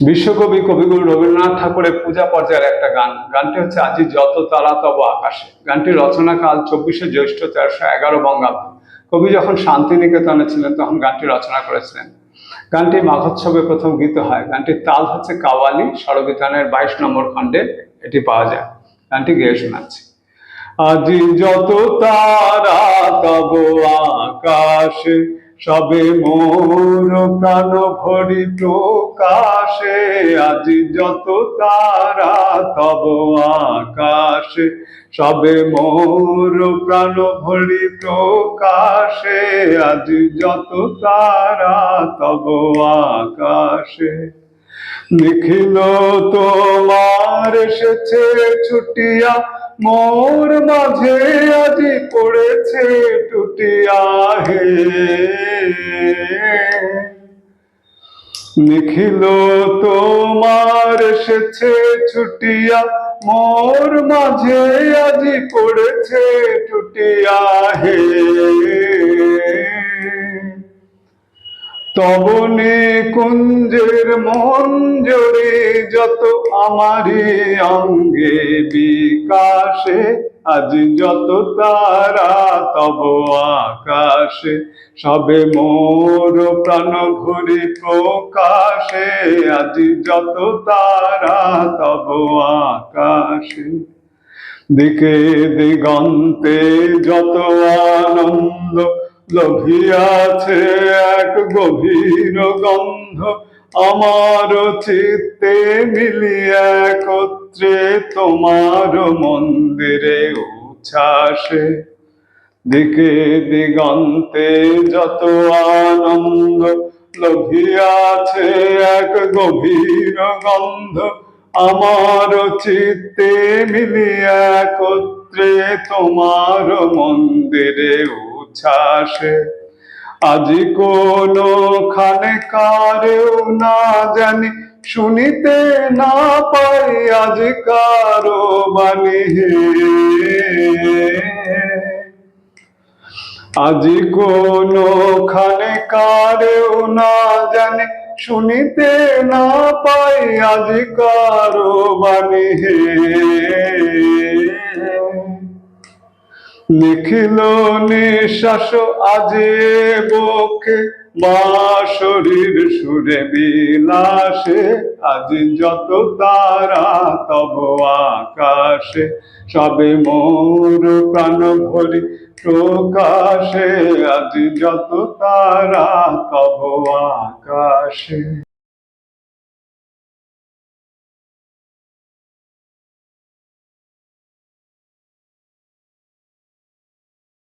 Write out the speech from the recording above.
বিশ্বকবি কবিগুরু রবীন্দ্রনাথ ঠাকুরের পূজা পর্যায়ের একটা গান। গানটি হচ্ছে আজি যত তারা তব আকাশে। গানটির রচনাকাল 24শে জ্যৈষ্ঠ 1311 বঙ্গাব্দ। কবি যখন শান্তিনিকেতনে ছিলেন তখন গানটি রচনা করেছিলেন। গানটি মাঘোৎসবে প্রথম গীত হয়। গানটির তাল হচ্ছে কাওয়ালি, স্বরবিতানের 22 নম্বর খণ্ডে এটি পাওয়া যায়। গানটি গেয়ে শোনাচ্ছি। আজি যত তারা তব আকাশে, সবে মোর প্রাণ ভরি প্রকাশে। আজি যত তারা তব আকাশে, সবে মোর প্রাণ ভরি প্রকাশে। আজি যত তারা তব আকাশে, নিখিল তোমার এসেছে ছুটিয়া, মোর মাঝে আজি পড়েছে টুটিয়া হে। নিখিল তোমার এসেছে ছুটিয়া, মোর মাঝে আজি পড়েছে টুটিয়া হে। তব নিকুঞ্জের মঞ্জরি যত আমারি অঙ্গে বিকাশে। আজি যত তারা তব আকাশে, সবে মোর প্রাণ ভরি প্রকাশে। আজি যত তারা তব আকাশে, দিকে দিগন্তে যত আনন্দ লভিয়াছে এক গভীর গন্ধ। আমার চিত্তে মিলিয়ে একত্রে তোমার মন্দিরে উচ্ছ্বাসে। দিকে দিগন্তে যত আনন্দ লভিয়াছে এক গভীর গন্ধ। আমার চিত্তে মিলিয়ে একত্রে তোমার মন্দিরে উচ্ছ্বাসে। আজি কোনো খানে কারেও না জানি, শুনিতে না পাই আজি কারো বাণী হে। আজি কোনো খানে কারেও না জানি, শুনিতে না পাই আজি কারো বাণী হে। নিখিল নিঃশ্বাস আজি বক্ষে, মা শরীর সুরে বিলাসে। আজি যত তারা তব আকাশে, সবে মোর প্রাণ ভরি প্রকাশে। আজি যত তারা তব আকাশে।